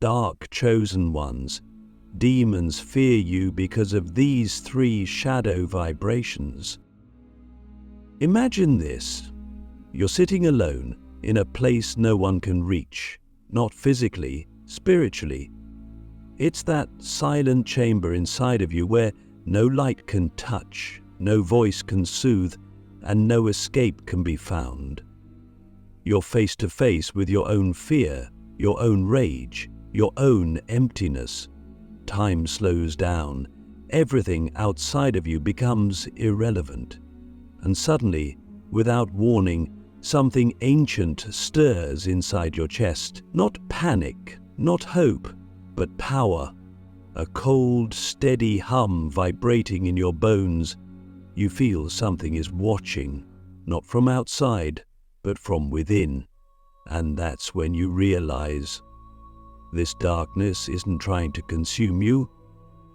dark chosen ones. Demons fear you because of these 3 shadow vibrations. Imagine this. You're sitting alone in a place no one can reach, not physically, spiritually. It's that silent chamber inside of you where no light can touch, no voice can soothe, and no escape can be found. You're face to face with your own fear, your own rage, your own emptiness. Time slows down. Everything outside of you becomes irrelevant. And suddenly, without warning, something ancient stirs inside your chest. Not panic, not hope, but power. A cold, steady hum vibrating in your bones. You feel something is watching, not from outside, but from within. And that's when you realize this darkness isn't trying to consume you,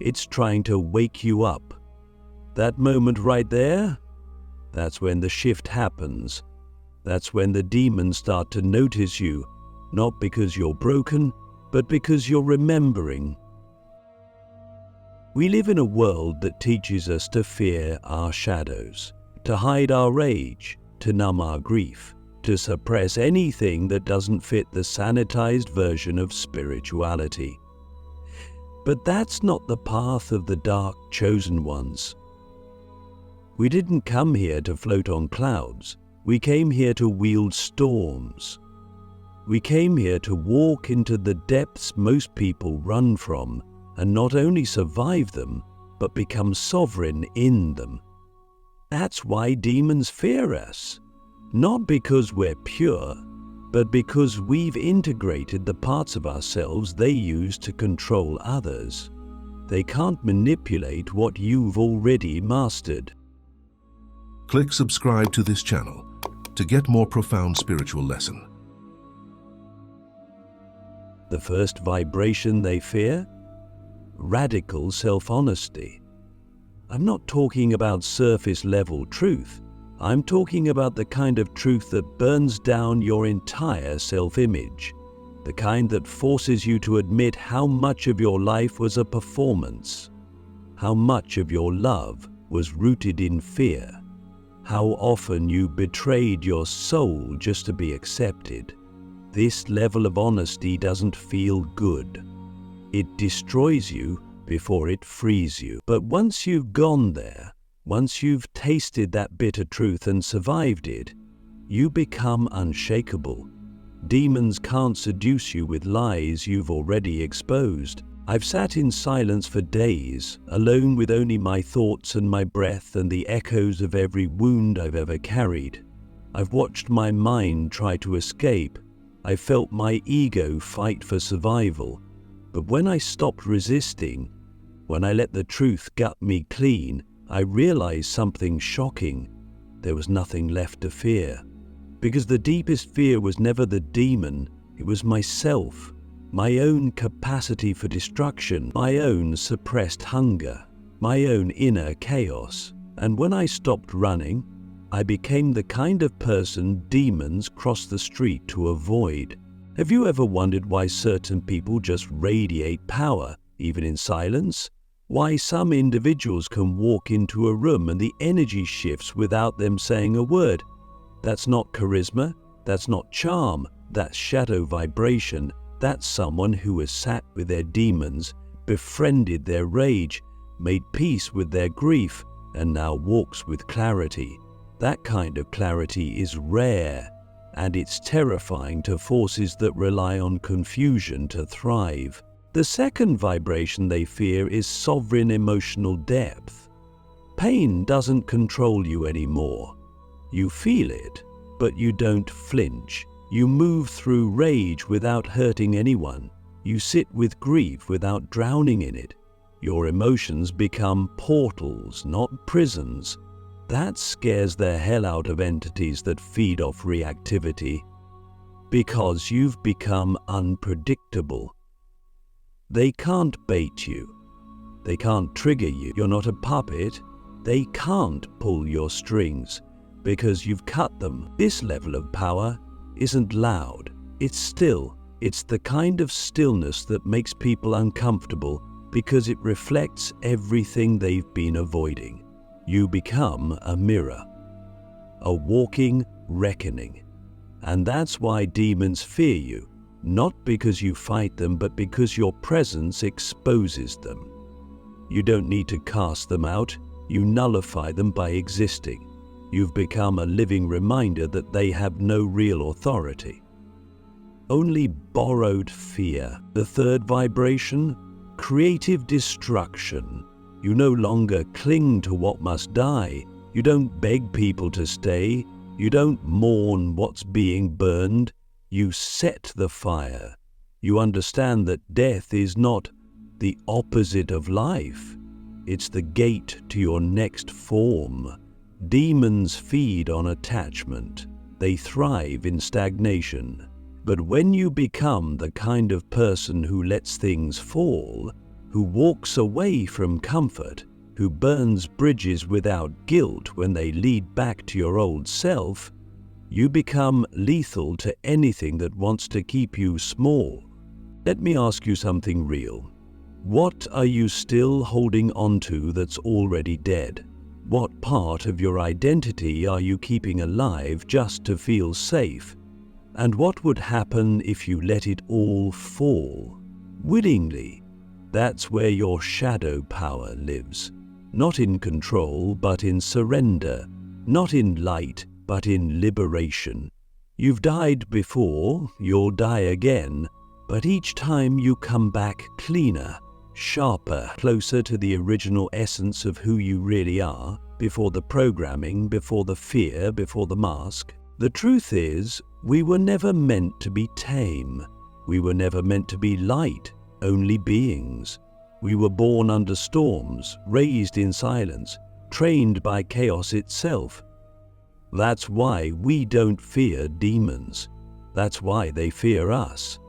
it's trying to wake you up. That moment right there, that's when the shift happens. That's when the demons start to notice you, not because you're broken, but because you're remembering. We live in a world that teaches us to fear our shadows, to hide our rage, to numb our grief, to suppress anything that doesn't fit the sanitized version of spirituality. But that's not the path of the dark chosen ones. We didn't come here to float on clouds. We came here to wield storms. We came here to walk into the depths most people run from, and not only survive them, but become sovereign in them. That's why demons fear us. Not because we're pure, but because we've integrated the parts of ourselves they use to control others. They can't manipulate what you've already mastered. Click subscribe to this channel to get more profound spiritual lesson. The first vibration they fear? Radical self-honesty. I'm not talking about surface-level truth. I'm talking about the kind of truth that burns down your entire self-image, the kind that forces you to admit how much of your life was a performance, how much of your love was rooted in fear, how often you betrayed your soul just to be accepted. This level of honesty doesn't feel good. It destroys you before it frees you. But once you've gone there, once you've tasted that bitter truth and survived it, you become unshakable. Demons can't seduce you with lies you've already exposed. I've sat in silence for days, alone with only my thoughts and my breath and the echoes of every wound I've ever carried. I've watched my mind try to escape. I felt my ego fight for survival. But when I stopped resisting, when I let the truth gut me clean, I realized something shocking. There was nothing left to fear. Because the deepest fear was never the demon, it was myself, my own capacity for destruction, my own suppressed hunger, my own inner chaos. And when I stopped running, I became the kind of person demons cross the street to avoid. Have you ever wondered why certain people just radiate power, even in silence? Why some individuals can walk into a room and the energy shifts without them saying a word? That's not charisma, that's not charm, that's shadow vibration. That's someone who has sat with their demons, befriended their rage, made peace with their grief, and now walks with clarity. That kind of clarity is rare, and it's terrifying to forces that rely on confusion to thrive. The second vibration they fear is sovereign emotional depth. Pain doesn't control you anymore. You feel it, but you don't flinch. You move through rage without hurting anyone. You sit with grief without drowning in it. Your emotions become portals, not prisons. That scares the hell out of entities that feed off reactivity, because you've become unpredictable. They can't bait you. They can't trigger you. You're not a puppet. They can't pull your strings because you've cut them. This level of power isn't loud. It's still. It's the kind of stillness that makes people uncomfortable because it reflects everything they've been avoiding. You become a mirror, a walking reckoning. And that's why demons fear you, not because you fight them, but because your presence exposes them. You don't need to cast them out, you nullify them by existing. You've become a living reminder that they have no real authority. Only borrowed fear. The third vibration, creative destruction. You no longer cling to what must die. You don't beg people to stay. You don't mourn what's being burned. You set the fire. You understand that death is not the opposite of life. It's the gate to your next form. Demons feed on attachment. They thrive in stagnation. But when you become the kind of person who lets things fall, who walks away from comfort, who burns bridges without guilt when they lead back to your old self, you become lethal to anything that wants to keep you small. Let me ask you something real. What are you still holding onto that's already dead? What part of your identity are you keeping alive just to feel safe? And what would happen if you let it all fall? Willingly. That's where your shadow power lives. Not in control, but in surrender. Not in light, but in liberation. You've died before, you'll die again, but each time you come back cleaner, sharper, closer to the original essence of who you really are, before the programming, before the fear, before the mask. The truth is, we were never meant to be tame. We were never meant to be light, only beings. We were born under storms, raised in silence, trained by chaos itself. That's why we don't fear demons. That's why they fear us.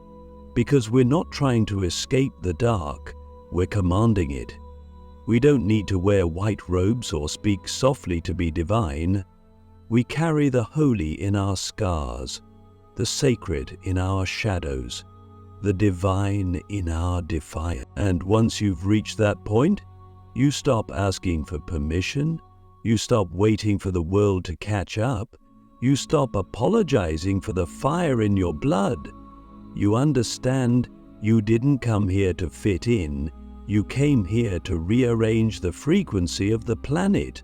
Because we're not trying to escape the dark, we're commanding it. We don't need to wear white robes or speak softly to be divine. We carry the holy in our scars, the sacred in our shadows, the divine in our defiance. And once you've reached that point, you stop asking for permission, you stop waiting for the world to catch up, you stop apologizing for the fire in your blood. You understand you didn't come here to fit in, you came here to rearrange the frequency of the planet.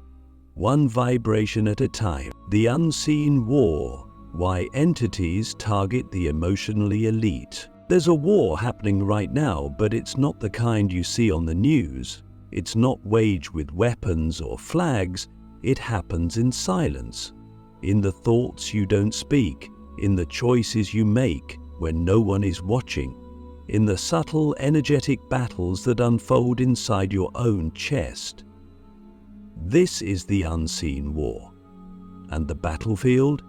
One vibration at a time. The unseen war. Why entities target the emotionally elite. There's a war happening right now, but it's not the kind you see on the news. It's not waged with weapons or flags. It happens in silence. In the thoughts you don't speak. In the choices you make when no one is watching. In the subtle, energetic battles that unfold inside your own chest. This is the unseen war. And the battlefield?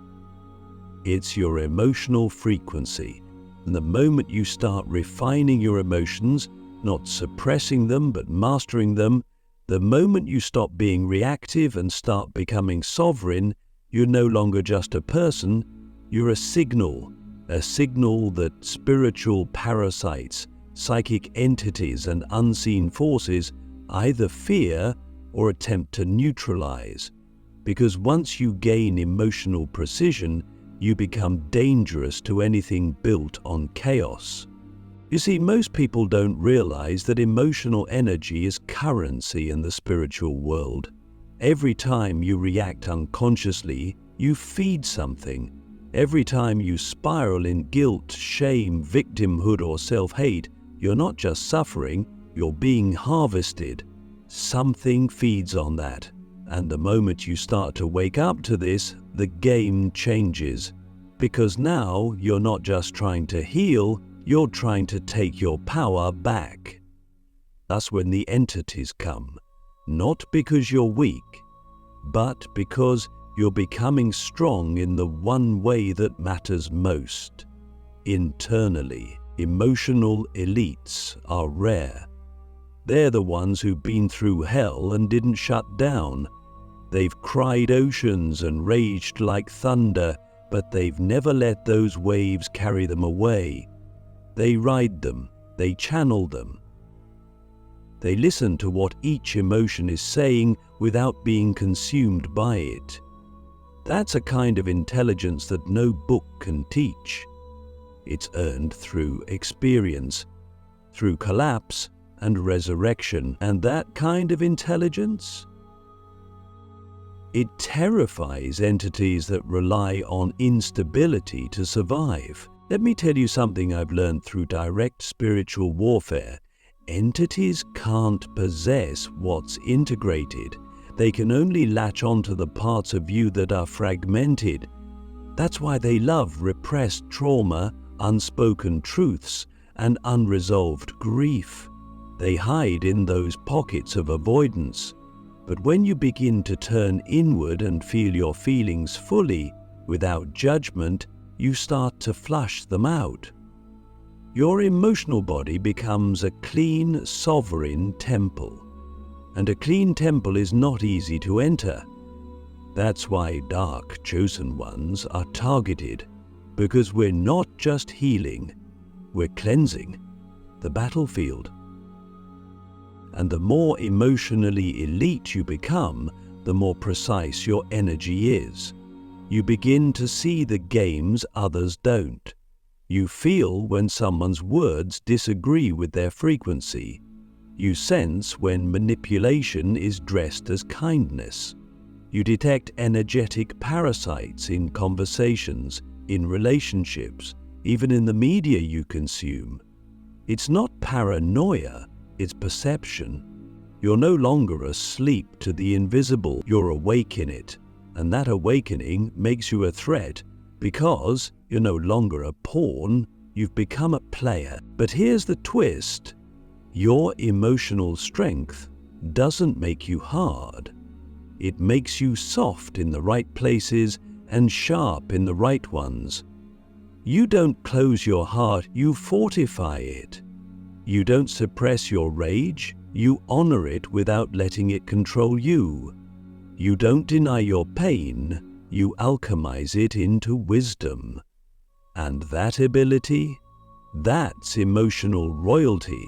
It's your emotional frequency. And the moment you start refining your emotions, not suppressing them but mastering them, the moment you stop being reactive and start becoming sovereign, you're no longer just a person, you're a signal that spiritual parasites, psychic entities and unseen forces either fear or attempt to neutralize. Because once you gain emotional precision, you become dangerous to anything built on chaos. You see, most people don't realize that emotional energy is currency in the spiritual world. Every time you react unconsciously, you feed something. Every time you spiral in guilt, shame, victimhood, or self-hate, you're not just suffering, you're being harvested. Something feeds on that. And the moment you start to wake up to this, the game changes. Because now you're not just trying to heal, you're trying to take your power back. That's when the entities come. Not because you're weak, but because you're becoming strong in the one way that matters most. Internally, emotional elites are rare. They're the ones who've been through hell and didn't shut down. They've cried oceans and raged like thunder, but they've never let those waves carry them away. They ride them, they channel them. They listen to what each emotion is saying without being consumed by it. That's a kind of intelligence that no book can teach. It's earned through experience, through collapse and resurrection. And that kind of intelligence? It terrifies entities that rely on instability to survive. Let me tell you something I've learned through direct spiritual warfare. Entities can't possess what's integrated. They can only latch onto the parts of you that are fragmented. That's why they love repressed trauma, unspoken truths, and unresolved grief. They hide in those pockets of avoidance. But when you begin to turn inward and feel your feelings fully, without judgment, you start to flush them out. Your emotional body becomes a clean, sovereign temple. And a clean temple is not easy to enter. That's why dark, chosen ones are targeted, because we're not just healing, we're cleansing the battlefield. And the more emotionally elite you become, the more precise your energy is. You begin to see the games others don't. You feel when someone's words disagree with their frequency. You sense when manipulation is dressed as kindness. You detect energetic parasites in conversations, in relationships, even in the media you consume. It's not paranoia, it's perception. You're no longer asleep to the invisible, you're awake in it. And that awakening makes you a threat because you're no longer a pawn, you've become a player. But here's the twist. Your emotional strength doesn't make you hard. It makes you soft in the right places and sharp in the right ones. You don't close your heart, you fortify it. You don't suppress your rage, you honor it without letting it control you. You don't deny your pain, you alchemize it into wisdom. And that ability, that's emotional royalty.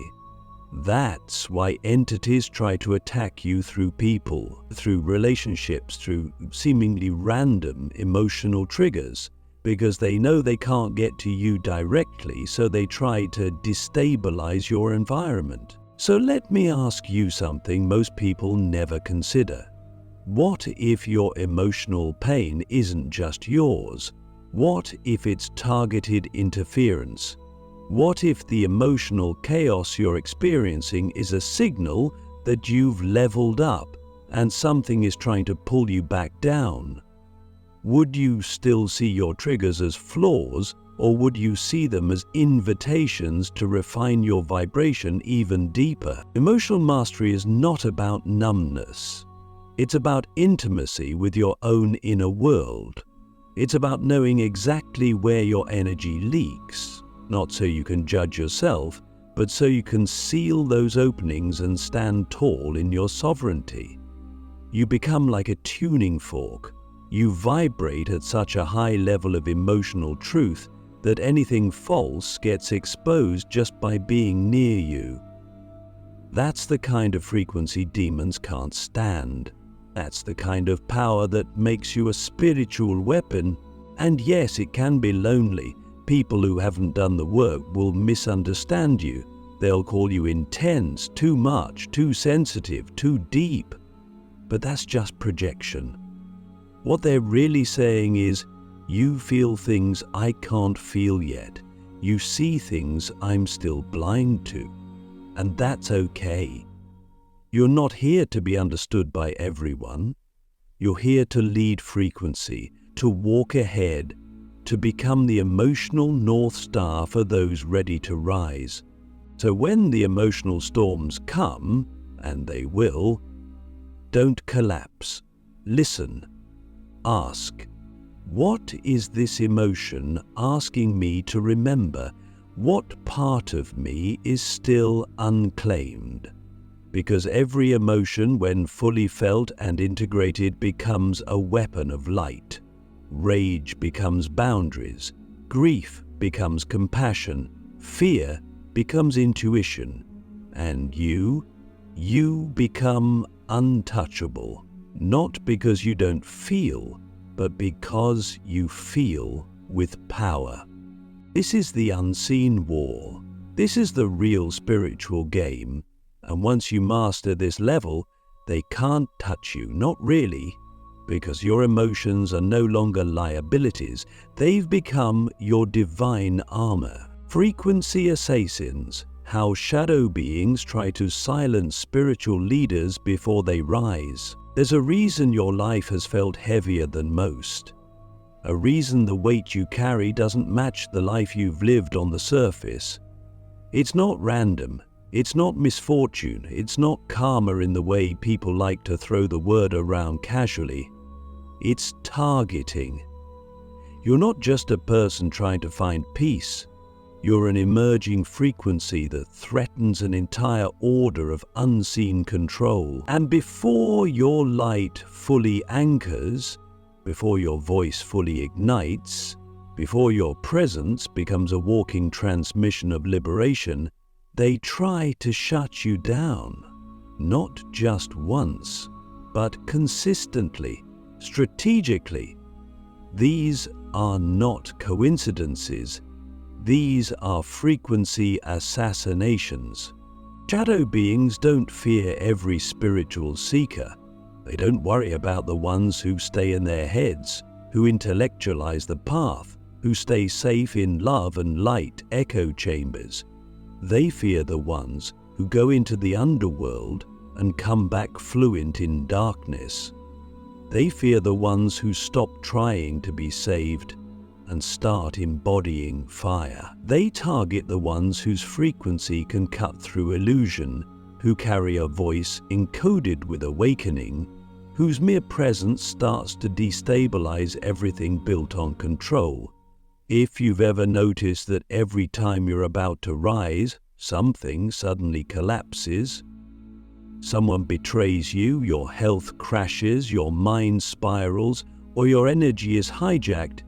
That's why entities try to attack you through people, through relationships, through seemingly random emotional triggers, because they know they can't get to you directly, so they try to destabilize your environment. So let me ask you something most people never consider. What if your emotional pain isn't just yours? What if it's targeted interference? What if the emotional chaos you're experiencing is a signal that you've leveled up and something is trying to pull you back down? Would you still see your triggers as flaws, or would you see them as invitations to refine your vibration even deeper? Emotional mastery is not about numbness. It's about intimacy with your own inner world. It's about knowing exactly where your energy leaks, not so you can judge yourself, but so you can seal those openings and stand tall in your sovereignty. You become like a tuning fork. You vibrate at such a high level of emotional truth that anything false gets exposed just by being near you. That's the kind of frequency demons can't stand. That's the kind of power that makes you a spiritual weapon. And yes, it can be lonely. People who haven't done the work will misunderstand you. They'll call you intense, too much, too sensitive, too deep. But that's just projection. What they're really saying is, you feel things I can't feel yet. You see things I'm still blind to. And that's okay. You're not here to be understood by everyone. You're here to lead frequency, to walk ahead, to become the emotional North Star for those ready to rise. So when the emotional storms come, and they will, don't collapse. Listen. Ask, what is this emotion asking me to remember? What part of me is still unclaimed? Because every emotion, when fully felt and integrated, becomes a weapon of light. Rage becomes boundaries. Grief becomes compassion. Fear becomes intuition, and you become untouchable, not because you don't feel, but because you feel with power. This is the unseen war. This is the real spiritual game, and once you master this level, they can't touch you, not really, because your emotions are no longer liabilities. They've become your divine armor. Frequency assassins, how shadow beings try to silence spiritual leaders before they rise. There's a reason your life has felt heavier than most. A reason the weight you carry doesn't match the life you've lived on the surface. It's not random. It's not misfortune. It's not karma in the way people like to throw the word around casually. It's targeting. You're not just a person trying to find peace. You're an emerging frequency that threatens an entire order of unseen control. And before your light fully anchors, before your voice fully ignites, before your presence becomes a walking transmission of liberation, they try to shut you down. Not just once, but consistently, strategically. These are not coincidences. These are frequency assassinations. Shadow beings don't fear every spiritual seeker. They don't worry about the ones who stay in their heads, who intellectualize the path, who stay safe in love and light echo chambers. They fear the ones who go into the underworld and come back fluent in darkness. They fear the ones who stop trying to be saved and start embodying fire. They target the ones whose frequency can cut through illusion, who carry a voice encoded with awakening, whose mere presence starts to destabilize everything built on control. If you've ever noticed that every time you're about to rise, something suddenly collapses, someone betrays you, your health crashes, your mind spirals, or your energy is hijacked,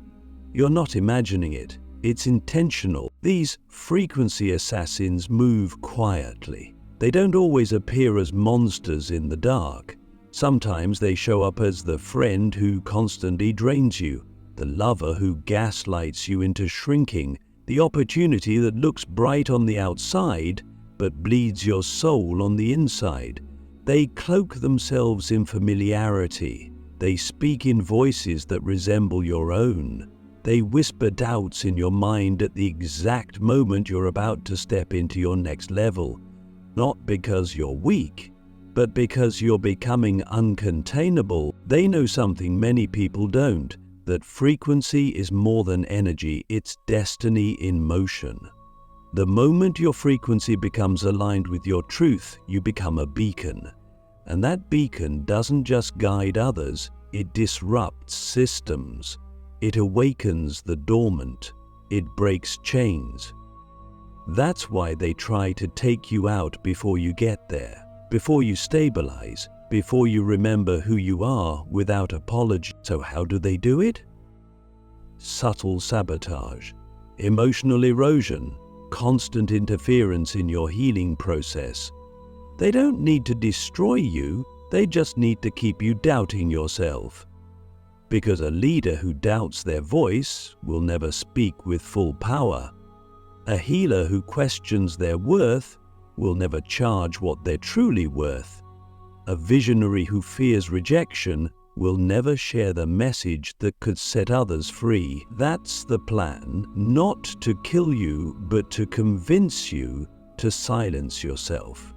you're not imagining it. It's intentional. These frequency assassins move quietly. They don't always appear as monsters in the dark. Sometimes they show up as the friend who constantly drains you, the lover who gaslights you into shrinking, the opportunity that looks bright on the outside but bleeds your soul on the inside. They cloak themselves in familiarity. They speak in voices that resemble your own. They whisper doubts in your mind at the exact moment you're about to step into your next level. Not because you're weak, but because you're becoming uncontainable. They know something many people don't, that frequency is more than energy, it's destiny in motion. The moment your frequency becomes aligned with your truth, you become a beacon. And that beacon doesn't just guide others, it disrupts systems. It awakens the dormant. It breaks chains. That's why they try to take you out before you get there, before you stabilize, before you remember who you are without apology. So how do they do it? Subtle sabotage, emotional erosion, constant interference in your healing process. They don't need to destroy you, they just need to keep you doubting yourself. Because a leader who doubts their voice will never speak with full power. A healer who questions their worth will never charge what they're truly worth. A visionary who fears rejection will never share the message that could set others free. That's the plan, not to kill you, but to convince you to silence yourself.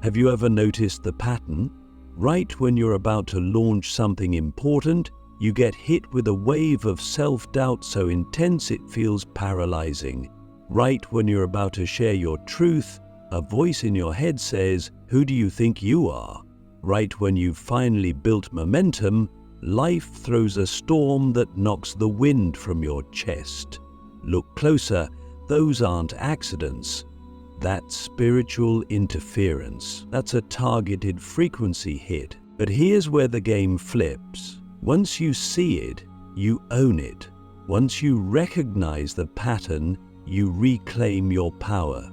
Have you ever noticed the pattern? Right when you're about to launch something important, you get hit with a wave of self-doubt so intense it feels paralyzing. Right when you're about to share your truth, a voice in your head says, "Who do you think you are?" Right when you've finally built momentum, life throws a storm that knocks the wind from your chest. Look closer, those aren't accidents. That's spiritual interference. That's a targeted frequency hit. But here's where the game flips. Once you see it, you own it. Once you recognize the pattern, you reclaim your power.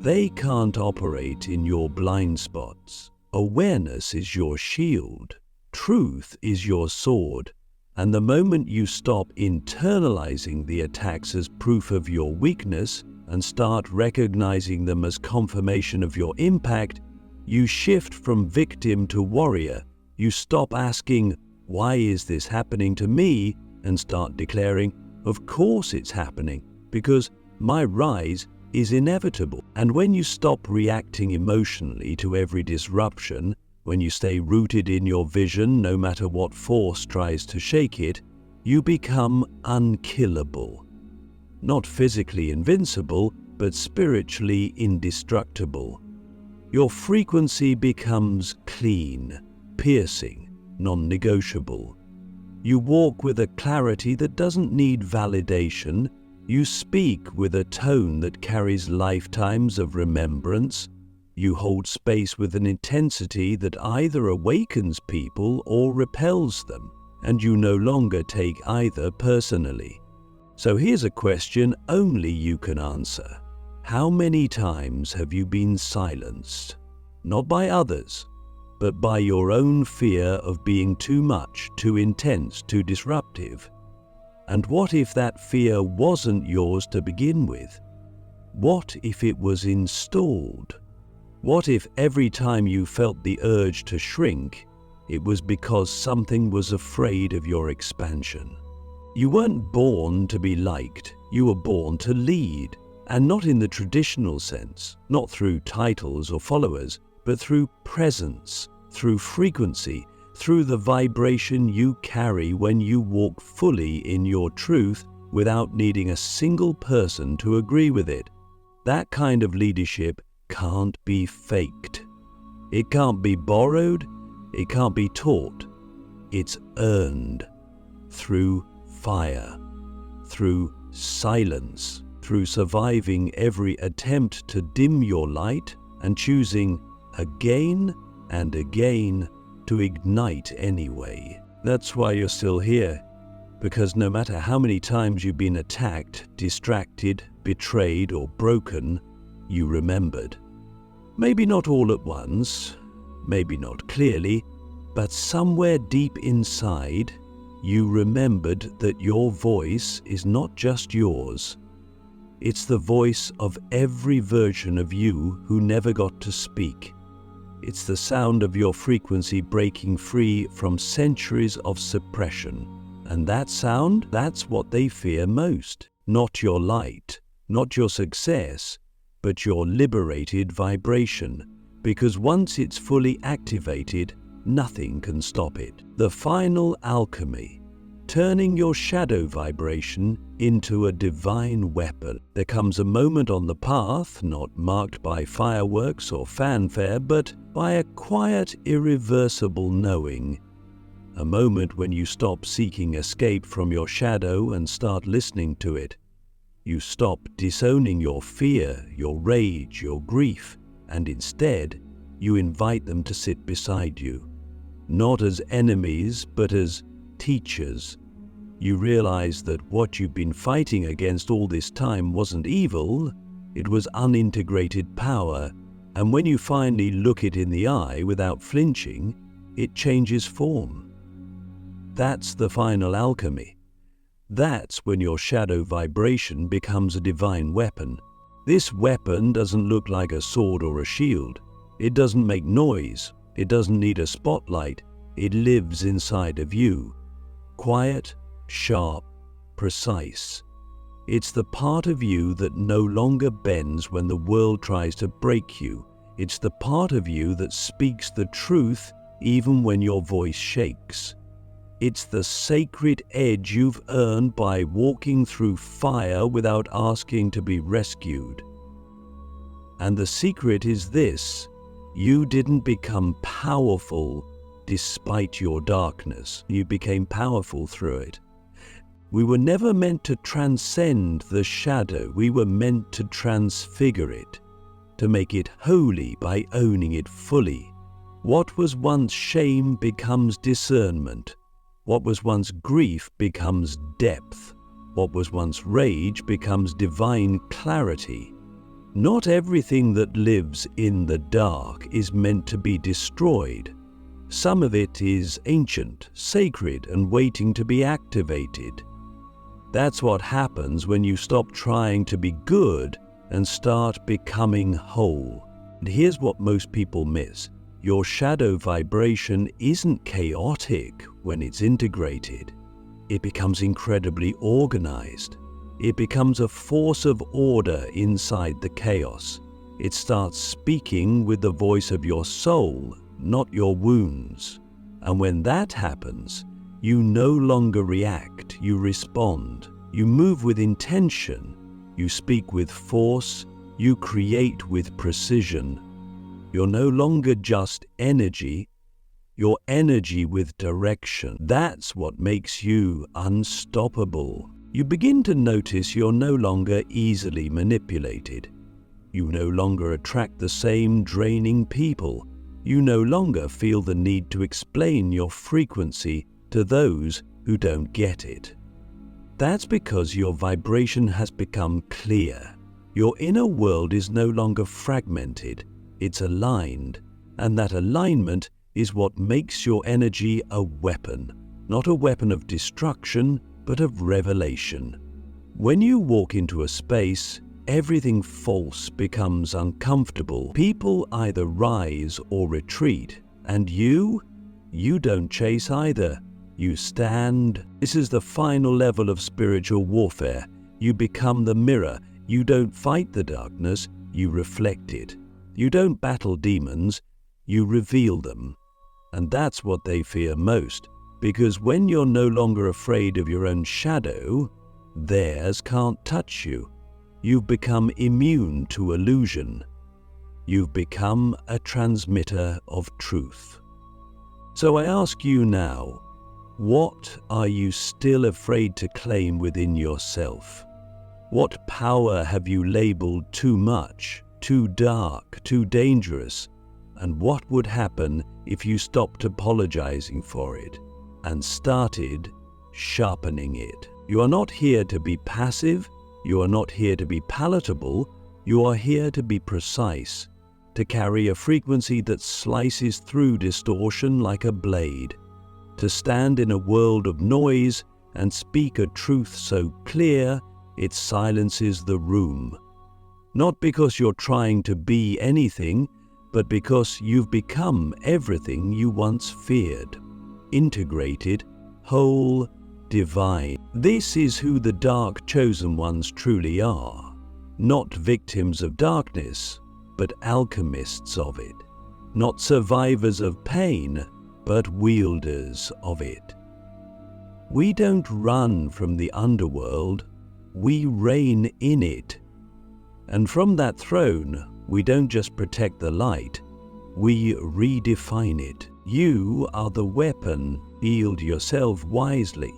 They can't operate in your blind spots. Awareness is your shield. Truth is your sword. And the moment you stop internalizing the attacks as proof of your weakness and start recognizing them as confirmation of your impact, you shift from victim to warrior. You stop asking, "Why is this happening to me?" and start declaring, "Of course it's happening, because my rise is inevitable." And when you stop reacting emotionally to every disruption, when you stay rooted in your vision no matter what force tries to shake it, you become unkillable. Not physically invincible, but spiritually indestructible. Your frequency becomes clean, piercing, non-negotiable. You walk with a clarity that doesn't need validation. You speak with a tone that carries lifetimes of remembrance. You hold space with an intensity that either awakens people or repels them, and you no longer take either personally. So here's a question only you can answer. How many times have you been silenced? Not by others, but by your own fear of being too much, too intense, too disruptive? And what if that fear wasn't yours to begin with? What if it was installed? What if every time you felt the urge to shrink, it was because something was afraid of your expansion? You weren't born to be liked, you were born to lead, and not in the traditional sense, not through titles or followers, but through presence, through frequency, through the vibration you carry when you walk fully in your truth without needing a single person to agree with it. That kind of leadership can't be faked. It can't be borrowed. It can't be taught. It's earned through fire, through silence, through surviving every attempt to dim your light and choosing again and again to ignite anyway. That's why you're still here, because no matter how many times you've been attacked, distracted, betrayed, or broken, you remembered. Maybe not all at once, maybe not clearly, but somewhere deep inside, you remembered that your voice is not just yours. It's the voice of every version of you who never got to speak. It's the sound of your frequency breaking free from centuries of suppression. And that sound, that's what they fear most. Not your light, not your success, but your liberated vibration. Because once it's fully activated, nothing can stop it. The final alchemy. Turning your shadow vibration into a divine weapon. There comes a moment on the path, not marked by fireworks or fanfare, but by a quiet, irreversible knowing. A moment when you stop seeking escape from your shadow and start listening to it. You stop disowning your fear, your rage, your grief, and instead, you invite them to sit beside you. Not as enemies, but as teachers. You realize that what you've been fighting against all this time wasn't evil, it was unintegrated power, and when you finally look it in the eye without flinching, it changes form. That's the final alchemy. That's when your shadow vibration becomes a divine weapon. This weapon doesn't look like a sword or a shield. It doesn't make noise. It doesn't need a spotlight. It lives inside of you. Quiet, sharp, precise. It's the part of you that no longer bends when the world tries to break you. It's the part of you that speaks the truth even when your voice shakes. It's the sacred edge you've earned by walking through fire without asking to be rescued. And the secret is this: you didn't become powerful despite your darkness. You became powerful through it. We were never meant to transcend the shadow. We were meant to transfigure it, to make it holy by owning it fully. What was once shame becomes discernment. What was once grief becomes depth. What was once rage becomes divine clarity. Not everything that lives in the dark is meant to be destroyed. Some of it is ancient, sacred, and waiting to be activated. That's what happens when you stop trying to be good and start becoming whole. And here's what most people miss. Your shadow vibration isn't chaotic when it's integrated. It becomes incredibly organized. It becomes a force of order inside the chaos. It starts speaking with the voice of your soul, not your wounds. And when that happens, you no longer react, you respond. You move with intention. You speak with force. You create with precision. You're no longer just energy. You're energy with direction. That's what makes you unstoppable. You begin to notice you're no longer easily manipulated. You no longer attract the same draining people. You no longer feel the need to explain your frequency to those who don't get it. That's because your vibration has become clear. Your inner world is no longer fragmented, it's aligned, and that alignment is what makes your energy a weapon, not a weapon of destruction, but of revelation. When you walk into a space, everything false becomes uncomfortable. People either rise or retreat, and you don't chase either. You stand. This is the final level of spiritual warfare. You become the mirror. You don't fight the darkness, you reflect it. You don't battle demons, you reveal them. And that's what they fear most, because when you're no longer afraid of your own shadow, theirs can't touch you. You've become immune to illusion. You've become a transmitter of truth. So I ask you now, what are you still afraid to claim within yourself? What power have you labeled too much, too dark, too dangerous? And what would happen if you stopped apologizing for it and started sharpening it? You are not here to be passive. You are not here to be palatable. You are here to be precise, to carry a frequency that slices through distortion like a blade, to stand in a world of noise and speak a truth so clear it silences the room. Not because you're trying to be anything, but because you've become everything you once feared. Integrated, whole, divine. This is who the dark chosen ones truly are. Not victims of darkness, but alchemists of it. Not survivors of pain, but wielders of it. We don't run from the underworld, we reign in it. And from that throne, we don't just protect the light, we redefine it. You are the weapon, wield yourself wisely.